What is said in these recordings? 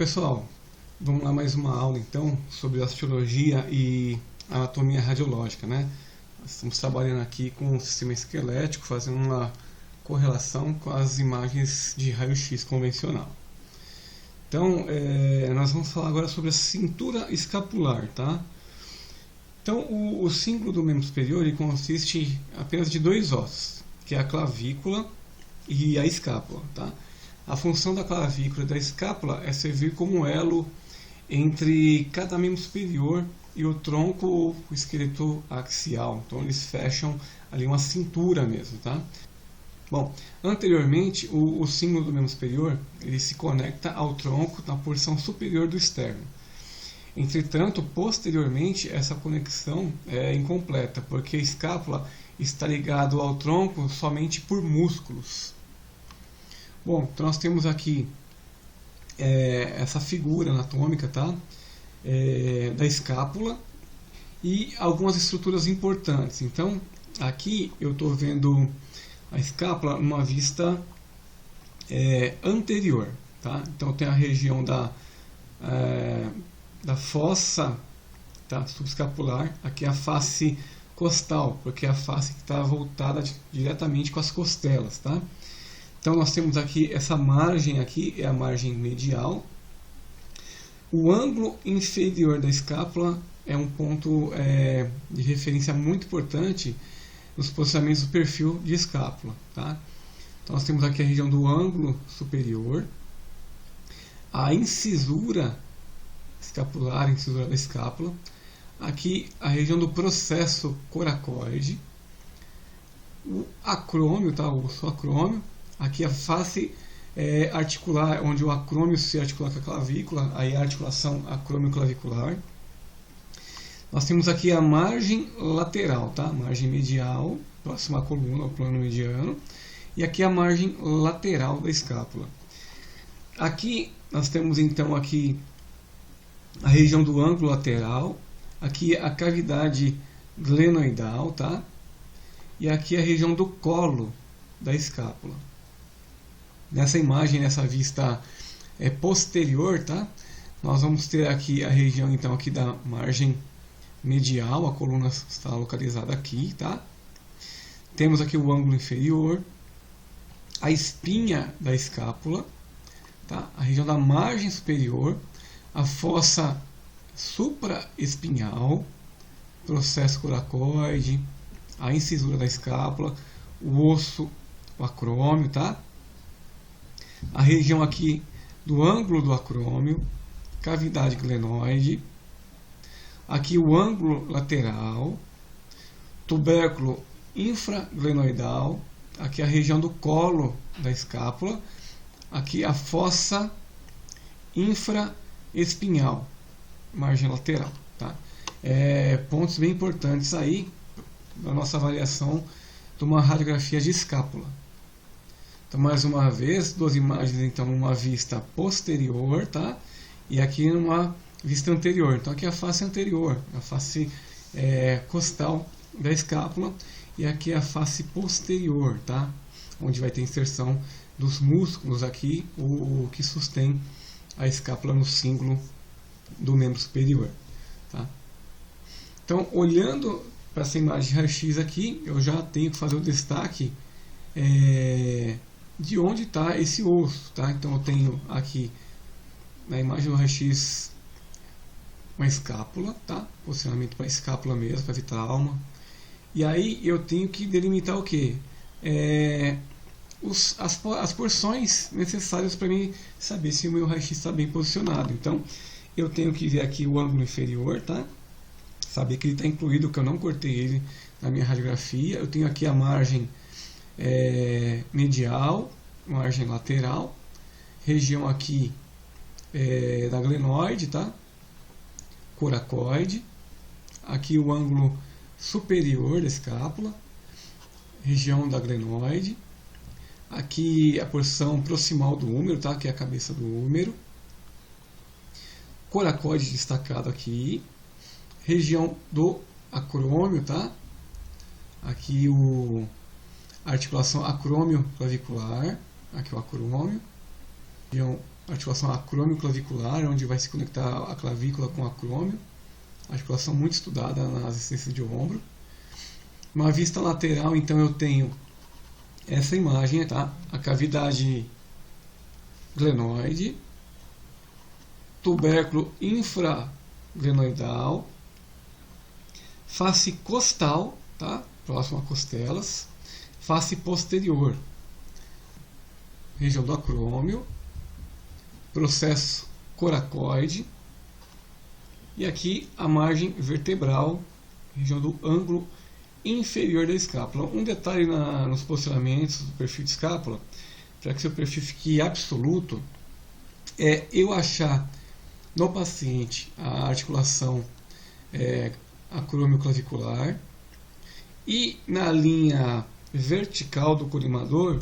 pessoal, vamos lá mais uma aula então sobre osteologia e anatomia radiológica, né? Estamos trabalhando aqui com o sistema esquelético, fazendo uma correlação com as imagens de raio-x convencional. Então, nós vamos falar agora sobre a cintura escapular, tá? Então, o símbolo do membro superior ele consiste apenas de dois ossos, que é a clavícula e a escápula, tá? A função da clavícula e da escápula é servir como elo entre cada membro superior e o tronco ou o esqueleto axial. Então eles fecham ali uma cintura mesmo, tá? Bom, anteriormente o símbolo do membro superior ele se conecta ao tronco na porção superior do externo. Entretanto, posteriormente essa conexão é incompleta, porque a escápula está ligada ao tronco somente por músculos. Bom, então nós temos aqui essa figura anatômica, tá? Da escápula e algumas estruturas importantes. Então, aqui eu estou vendo a escápula numa vista anterior, tá? Então tem a região da fossa, tá? Subescapular, aqui é a face costal, porque é a face que está voltada diretamente com as costelas, tá? Então nós temos aqui essa margem aqui, é a margem medial. O ângulo inferior da escápula é um ponto de referência muito importante nos posicionamentos do perfil de escápula, tá? Então nós temos aqui a região do ângulo superior, a incisura escapular, a incisura da escápula, aqui a região do processo coracoide, o acrômio, tá? O osso acrômio. Aqui a face articular, onde o acrômio se articula com a clavícula, aí a articulação acrômio-clavicular. Nós temos aqui a margem lateral, tá? Margem medial, próxima à coluna, ao plano mediano. E aqui a margem lateral da escápula. Aqui nós temos então aqui a região do ângulo lateral, aqui a cavidade glenoidal, tá? E aqui a região do colo da escápula. Nessa imagem, nessa vista posterior, tá? Nós vamos ter aqui a região então aqui da margem medial, a coluna está localizada aqui, tá? Temos aqui o ângulo inferior, a espinha da escápula, tá? A região da margem superior, a fossa supraespinhal, processo coracoide, a incisura da escápula, o osso, o acrômio, tá? A região aqui do ângulo do acrômio, cavidade glenoide, aqui o ângulo lateral, tubérculo infraglenoidal, aqui a região do colo da escápula, aqui a fossa infraespinhal, margem lateral, tá? Pontos bem importantes aí na nossa avaliação de uma radiografia de escápula. Então, mais uma vez, duas imagens, então, uma vista posterior, tá? E aqui numa vista anterior. Então, aqui é a face anterior, a face costal da escápula, e aqui é a face posterior, tá? Onde vai ter inserção dos músculos aqui, o que sustém a escápula no cíngulo do membro superior, tá? Então, olhando para essa imagem de raio-x aqui, eu já tenho que fazer o destaque de onde está esse osso, tá? Então eu tenho aqui na imagem do raio-x uma escápula, tá? Posicionamento para a escápula mesmo, para evitar trauma. E aí eu tenho que delimitar o que? As porções necessárias para mim saber se o meu raio-x está bem posicionado. Então eu tenho que ver aqui o ângulo inferior, tá? Saber que ele está incluído, que eu não cortei ele na minha radiografia. Eu tenho aqui a margem medial, margem lateral, região aqui da glenoide, tá? Coracoide, aqui o ângulo superior da escápula, região da glenoide, aqui a porção proximal do húmero, tá? Que é a cabeça do húmero, coracoide destacado aqui, região do acrômio, tá? Aqui a articulação acrômio-clavicular, aqui o acrômio, região articulação acrômio-clavicular, onde vai se conectar a clavícula com o acrômio. Articulação muito estudada na assistência de ombro. Uma vista lateral, então eu tenho essa imagem, tá? A cavidade glenoide, tubérculo infraglenoidal, face costal, tá? Próximo a costelas, face posterior, região do acrômio, processo coracoide, e aqui a margem vertebral, região do ângulo inferior da escápula. Um detalhe nos posicionamentos do perfil de escápula, para que seu perfil fique absoluto, é eu achar no paciente a articulação acrômio-clavicular e na linha vertical do colimador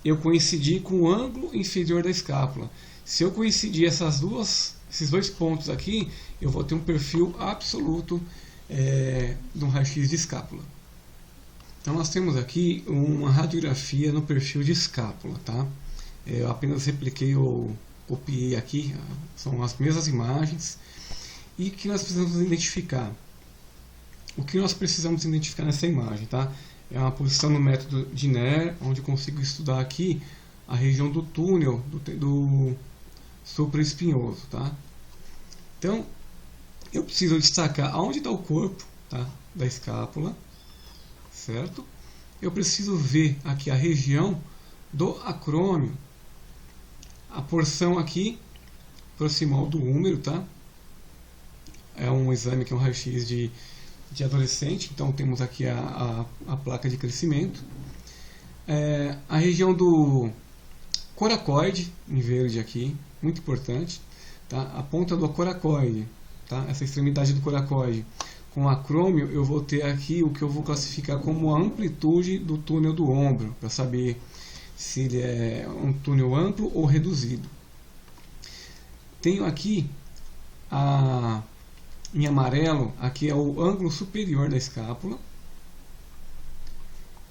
eu coincidir com o ângulo inferior da escápula. Se eu coincidir esses dois pontos aqui, eu vou ter um perfil absoluto de um raio-x de escápula. Então nós temos aqui uma radiografia no perfil de escápula, tá? Eu apenas repliquei ou copiei aqui, são as mesmas imagens. E o que nós precisamos identificar? O que nós precisamos identificar nessa imagem, tá? É uma posição no método de Nair, onde eu consigo estudar aqui a região do túnel do supraespinhoso, tá? Então, eu preciso destacar aonde está o corpo, tá? Da escápula, certo? Eu preciso ver aqui a região do acrômio, a porção aqui proximal do húmero, tá? É um exame que é um raio-x de adolescente, então temos aqui a placa de crescimento. A região do coracoide, em verde aqui, muito importante, tá? A ponta do coracoide, tá? Essa extremidade do coracoide com acrômio, eu vou ter aqui o que eu vou classificar como a amplitude do túnel do ombro, para saber se ele é um túnel amplo ou reduzido. Tenho aqui em amarelo, aqui é o ângulo superior da escápula.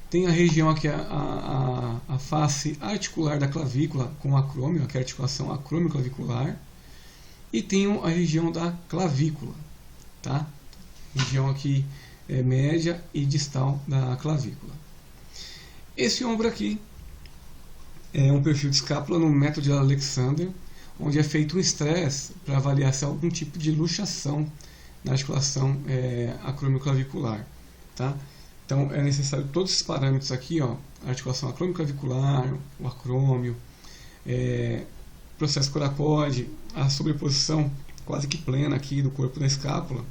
Tem a região aqui, a face articular da clavícula com o acrômio, aqui é a articulação acrômio-clavicular. E tenho a região da clavícula, tá? Região aqui média e distal da clavícula. Esse ombro aqui é um perfil de escápula no método de Alexander, onde é feito um estresse para avaliar se há algum tipo de luxação na articulação acrômio-clavicular, tá? Então é necessário todos esses parâmetros aqui, ó, a articulação acrômio-clavicular, o acrômio, processo coracoide, a sobreposição quase que plena aqui do corpo da escápula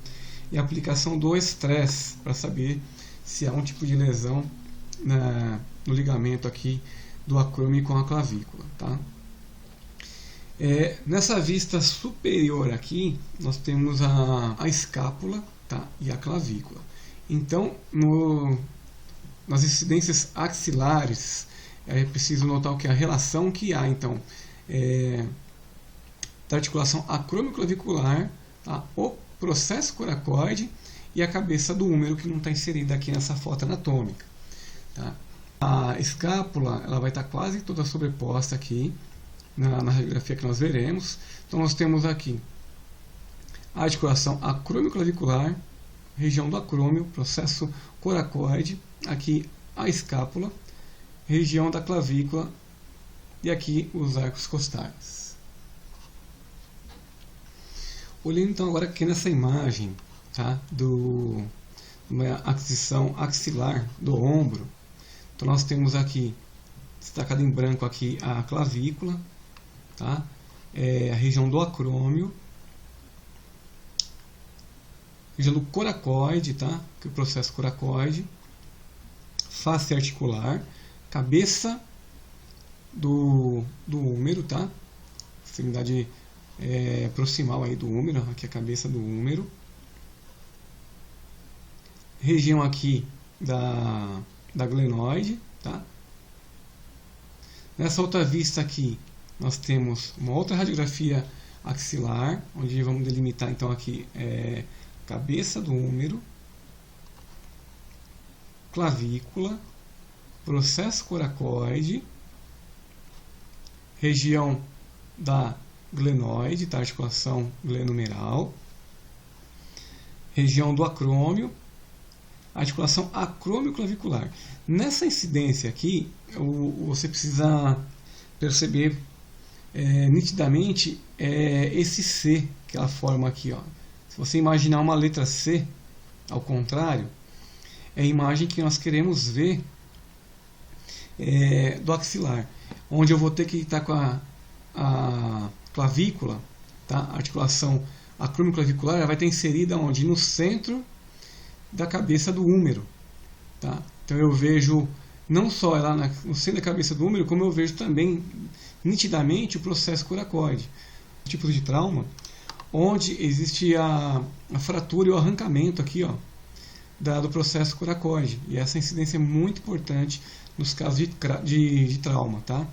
e a aplicação do estresse para saber se há um tipo de lesão no ligamento aqui do acrômio com a clavícula, tá? Nessa vista superior aqui, nós temos a escápula, tá? E a clavícula. Então, nas incidências axilares, é preciso notar o que a relação que há, então, da articulação acrômio-clavicular, tá? O processo coracoide e a cabeça do húmero, que não está inserida aqui nessa foto anatômica, tá? A escápula ela vai estar quase toda sobreposta aqui na radiografia que nós veremos. Então nós temos aqui a articulação acrômio-clavicular, região do acrômio, processo coracoide, aqui a escápula, região da clavícula e aqui os arcos costais. Olhando então agora aqui nessa imagem, tá, uma aquisição axilar do ombro, então nós temos aqui destacado em branco aqui a clavícula, tá? A região do acrômio, região do coracoide, tá? Que é o processo coracoide, face articular, cabeça do húmero, tá? Extremidade proximal aí do húmero, aqui é a cabeça do húmero, região aqui da glenoide, tá? Nessa outra vista aqui, nós temos uma outra radiografia axilar, onde vamos delimitar então aqui cabeça do húmero, clavícula, processo coracoide, região da glenoide, tá? Articulação glenumeral, região do acrômio, articulação acrômio-clavicular. Nessa incidência aqui, você precisa perceber nitidamente esse C que ela forma aqui, ó. Se você imaginar uma letra C, ao contrário, é a imagem que nós queremos ver do axilar, onde eu vou ter que estar com a clavícula, tá? A articulação acrômio-clavicular, ela vai estar inserida onde? No centro da cabeça do húmero, tá? Então eu vejo não só ela no centro da cabeça do húmero, como eu vejo também nitidamente o processo coracoide, tipo de trauma, onde existe a fratura e o arrancamento aqui, ó, do processo coracoide. E essa incidência é muito importante nos casos de trauma, tá?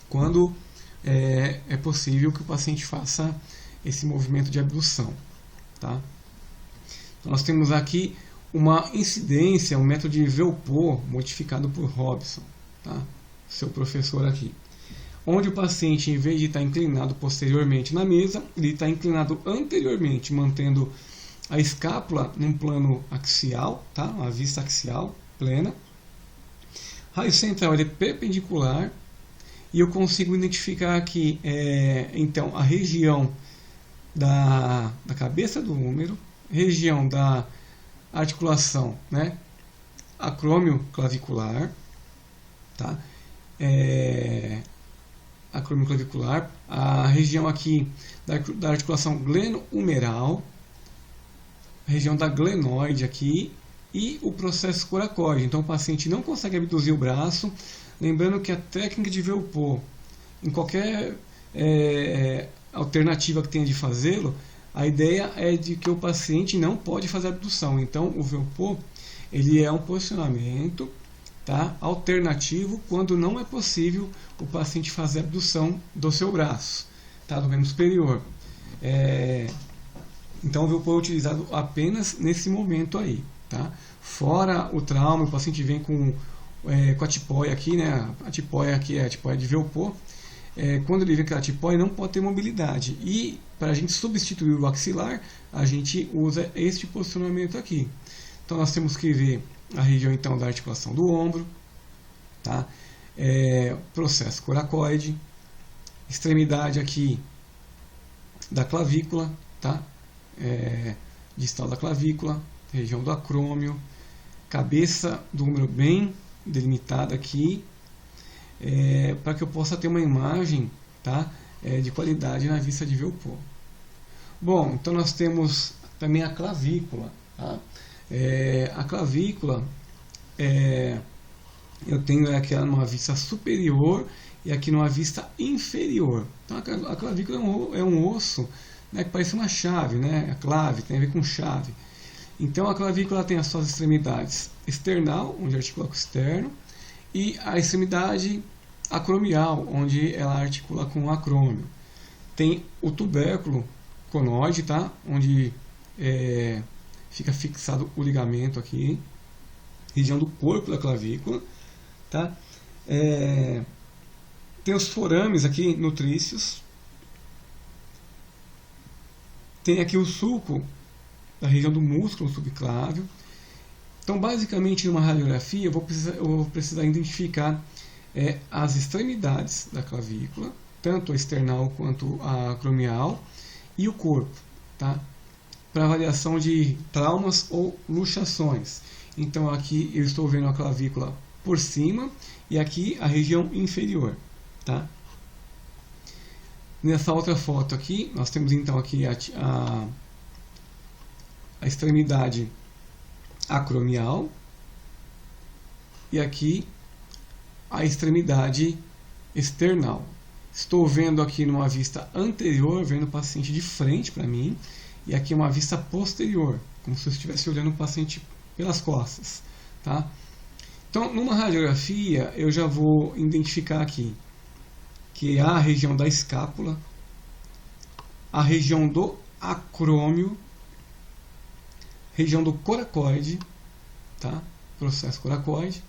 Quando é possível que o paciente faça esse movimento de abdução, tá? Então, nós temos aqui uma incidência, um método de Velpo modificado por Robson, tá? Seu professor aqui, onde o paciente, em vez de estar inclinado posteriormente na mesa, ele está inclinado anteriormente, mantendo a escápula num plano axial, tá? Uma vista axial plena. Raio central ele é perpendicular e eu consigo identificar aqui então a região da cabeça do húmero, região da articulação, né, acrômio-clavicular, tá? Acrômio-clavicular, a região aqui da articulação gleno-humeral, a região da glenoide aqui e o processo coracoide. Então o paciente não consegue abduzir o braço, lembrando que a técnica de Velpo, em qualquer alternativa que tenha de fazê-lo, a ideia é de que o paciente não pode fazer abdução. Então o Velpo, ele é um posicionamento, tá, alternativo quando não é possível o paciente fazer abdução do seu braço, tá, do membro superior. Então o Velpo é utilizado apenas nesse momento aí, tá? Fora o trauma, o paciente vem com a tipóia aqui, né? A tipóia aqui é a tipóia de Velpo. Quando ele vem com a tipóia, não pode ter mobilidade. E para a gente substituir o axilar, a gente usa este posicionamento aqui. Então nós temos que ver a região então da articulação do ombro, tá? Processo coracoide, extremidade aqui da clavícula, tá? Distal da clavícula, região do acrômio, cabeça do húmero bem delimitada aqui, para que eu possa ter uma imagem, tá, de qualidade na vista de Velpo. Bom, então nós temos também a clavícula, tá? A clavícula, eu tenho aqui numa vista superior e aqui numa vista inferior. Então a clavícula é um osso, né, que parece uma chave, né? A clave tem a ver com chave. Então a clavícula tem as suas extremidades external, onde articula com o externo, e a extremidade acromial, onde ela articula com o acrômio. Tem o tubérculo conoide, tá? Onde fica fixado o ligamento aqui, região do corpo da clavícula, tá? Tem os forames aqui nutrícios. Tem aqui o sulco da região do músculo subclávio. Então, basicamente, numa radiografia, eu vou precisar identificar as extremidades da clavícula, tanto a external quanto a acromial, e o corpo, tá? Para avaliação de traumas ou luxações. Então, aqui eu estou vendo a clavícula por cima e aqui a região inferior, tá? Nessa outra foto aqui, nós temos então aqui a extremidade acromial e aqui a extremidade external. Estou vendo aqui numa vista anterior, vendo o paciente de frente para mim, e aqui uma vista posterior, como se eu estivesse olhando o paciente pelas costas, tá? Então, numa radiografia, eu já vou identificar aqui que é a região da escápula, a região do acrômio, região do coracoide, tá? Processo coracoide.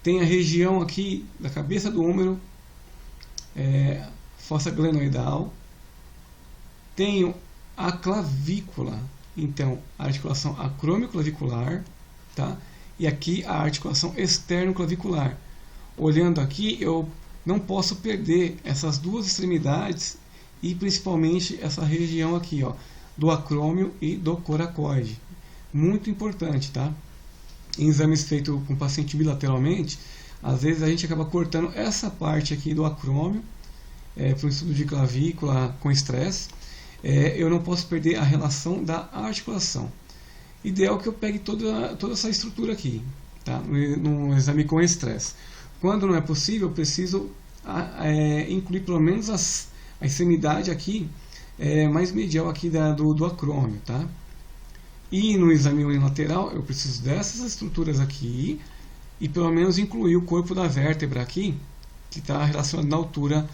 Tem a região aqui da cabeça do húmero, fossa glenoidal. Tenho a clavícula, então a articulação acromioclavicular, tá? E aqui a articulação externo-clavicular. Olhando aqui, eu não posso perder essas duas extremidades e principalmente essa região aqui, ó, do acrômio e do coracoide. Muito importante, tá? Em exames feitos com paciente bilateralmente, às vezes a gente acaba cortando essa parte aqui do acrômio, para um estudo de clavícula com estresse. Eu não posso perder a relação da articulação. Ideal que eu pegue toda essa estrutura aqui, tá? No exame com estresse. Quando não é possível, eu preciso incluir pelo menos a extremidade aqui, mais medial aqui do acrômio, tá? E no exame unilateral, eu preciso dessas estruturas aqui e pelo menos incluir o corpo da vértebra aqui, que está relacionado na altura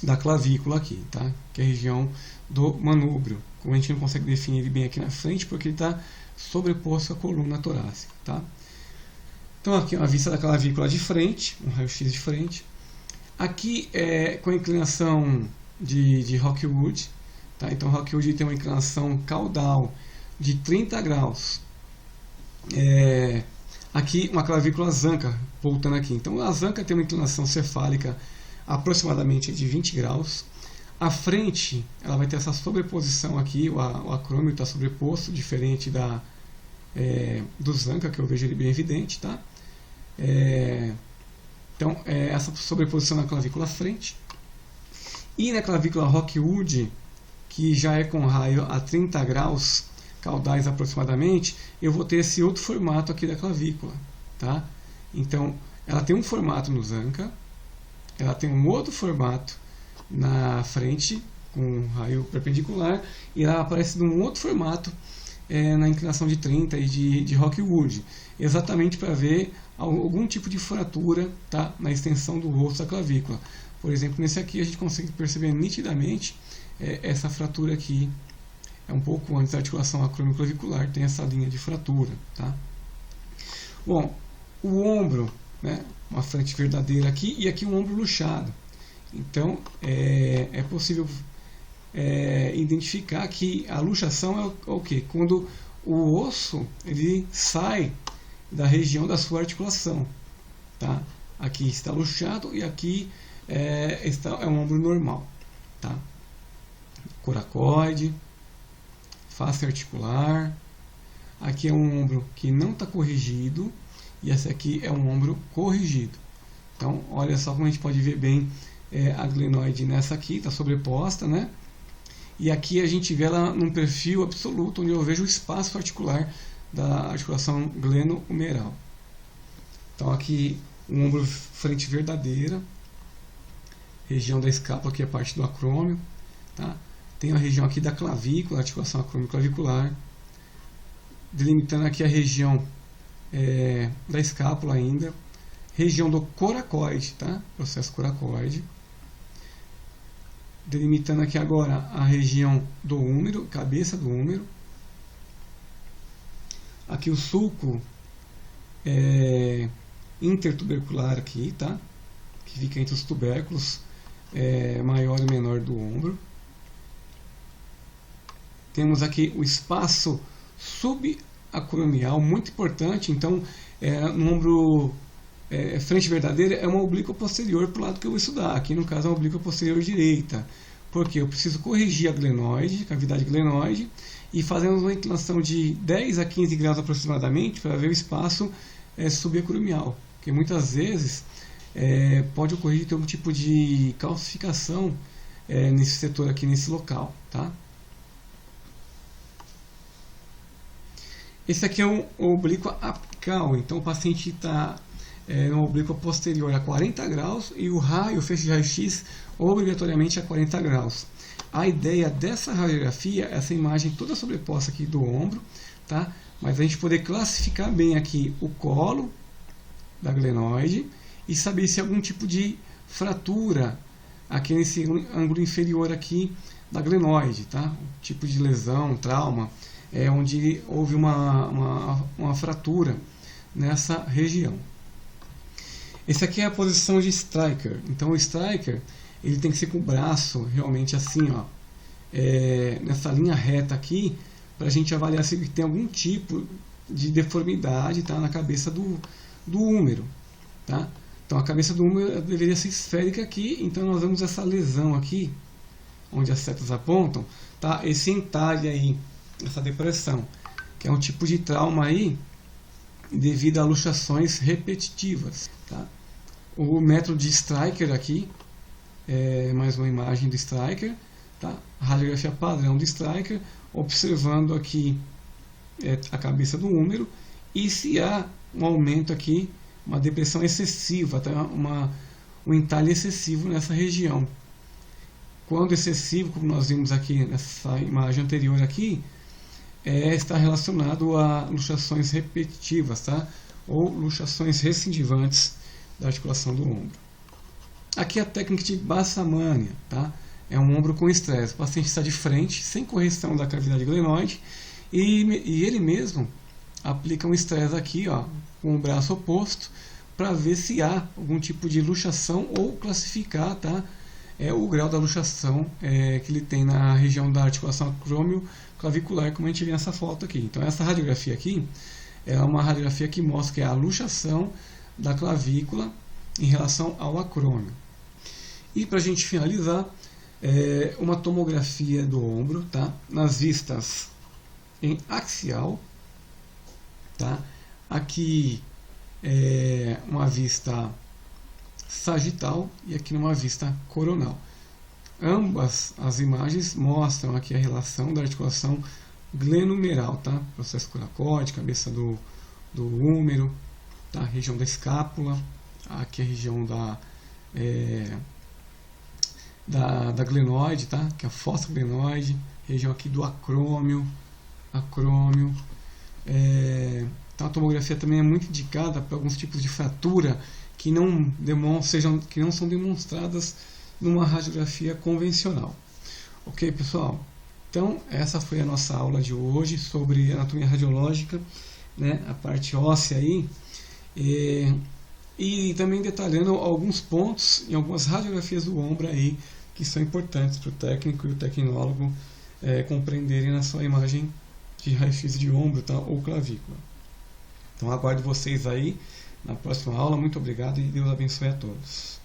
da clavícula aqui, tá? Que é a região do manúbrio. Como a gente não consegue definir ele bem aqui na frente, porque ele está sobreposto à coluna torácica, tá? Então aqui a vista da clavícula de frente, um raio-x de frente. Aqui com a inclinação de Rockwood, tá? Então Rockwood tem uma inclinação caudal de 30 graus. Aqui uma clavícula Zanca, voltando aqui. Então a Zanca tem uma inclinação cefálica aproximadamente de 20 graus. A frente, ela vai ter essa sobreposição aqui, o acrômio está sobreposto, diferente do Zanca, que eu vejo ele bem evidente, tá? Então, essa sobreposição na clavícula frente. E na clavícula Rockwood, que já é com raio a 30 graus caudais aproximadamente, eu vou ter esse outro formato aqui da clavícula, tá? Então, ela tem um formato no Zanca, ela tem um outro formato na frente, com raio perpendicular, e ela aparece num outro formato na inclinação de 30 e de Rockwood, exatamente para ver algum tipo de fratura, tá, na extensão do osso da clavícula. Por exemplo, nesse aqui a gente consegue perceber nitidamente essa fratura aqui, um pouco antes da articulação acromioclavicular, tem essa linha de fratura, tá? Bom, o ombro, né, uma frente verdadeira aqui e aqui um ombro luxado. Então, é possível identificar que a luxação é o quê? Quando o osso ele sai da região da sua articulação, tá? Aqui está luxado e aqui é um ombro normal, tá? Coracoide, face articular. Aqui é um ombro que não está corrigido e esse aqui é um ombro corrigido. Então, olha só como a gente pode ver bem a glenoide nessa aqui, está sobreposta, né? E aqui a gente vê ela num perfil absoluto, onde eu vejo o espaço articular da articulação gleno-humeral. Então aqui um ombro frente verdadeira, região da escápula, que é parte do acrômio, tá? Tem a região aqui da clavícula, articulação acrômio-clavicular, delimitando aqui a região da escápula ainda, região do coracoide, tá? Processo coracoide, delimitando aqui agora a região do úmero, cabeça do úmero. Aqui o sulco intertubercular aqui, tá? Que fica entre os tubérculos maior e menor do ombro. Temos aqui o espaço subacromial, muito importante. Então, no ombro frente verdadeira é uma oblíqua posterior para o lado que eu vou estudar. Aqui no caso é uma oblíqua posterior direita, porque eu preciso corrigir a glenoide, cavidade glenoide, e fazemos uma inclinação de 10 a 15 graus aproximadamente para ver o espaço subacromial, porque muitas vezes pode ocorrer ter um tipo de calcificação nesse setor aqui, nesse local, tá? Esse aqui é um oblíqua apical, então o paciente está numa oblíqua posterior a 40 graus e o feixe de raio-x obrigatoriamente a 40 graus. A ideia dessa radiografia é essa imagem toda sobreposta aqui do ombro, tá? Mas a gente poder classificar bem aqui o colo da glenoide e saber se há algum tipo de fratura aqui nesse ângulo inferior aqui da glenoide, tá? Um tipo de lesão, trauma, onde houve uma fratura nessa região. Esse aqui é a posição de striker. Então o striker ele tem que ser com o braço realmente assim, ó, nessa linha reta aqui, para a gente avaliar se tem algum tipo de deformidade, tá, na cabeça do húmero, tá? Então a cabeça do húmero deveria ser esférica aqui, então nós vemos essa lesão aqui, onde as setas apontam, tá? Esse entalhe aí, essa depressão, que é um tipo de trauma aí devido a luxações repetitivas, tá? O método de striker aqui, mais uma imagem do striker, tá? Radiografia padrão do striker, observando aqui a cabeça do húmero, e se há um aumento aqui, uma depressão excessiva, tá? Um entalhe excessivo nessa região. Quando excessivo, como nós vimos aqui nessa imagem anterior aqui, está relacionado a luxações repetitivas, tá? Ou luxações recidivantes da articulação do ombro. Aqui a técnica de Bassamania, tá? É um ombro com estresse. O paciente está de frente, sem correção da cavidade glenoide, e ele mesmo aplica um estresse aqui, ó, com o braço oposto, para ver se há algum tipo de luxação ou classificar, tá? O grau da luxação que ele tem na região da articulação acrômio-clavicular, como a gente vê nessa foto aqui. Então essa radiografia aqui é uma radiografia que mostra que é a luxação da clavícula em relação ao acrômio. E para a gente finalizar, uma tomografia do ombro, tá? Nas vistas em axial, tá? Aqui uma vista sagital e aqui numa vista coronal. Ambas as imagens mostram aqui a relação da articulação glenomeral, tá? Processo coracóide, cabeça do húmero, tá? Região da escápula, aqui a região da glenoide, tá? Que é a fossa glenoide, região aqui do acrômio. Então a tomografia também é muito indicada para alguns tipos de fratura que não são demonstradas numa radiografia convencional. Ok, pessoal? Então essa foi a nossa aula de hoje sobre anatomia radiológica, né? A parte óssea aí, e também detalhando alguns pontos em algumas radiografias do ombro aí que são importantes para o técnico e o tecnólogo compreenderem na sua imagem de raio-x de ombro, tá? Ou clavícula. Então aguardo vocês aí na próxima aula. Muito obrigado e Deus abençoe a todos.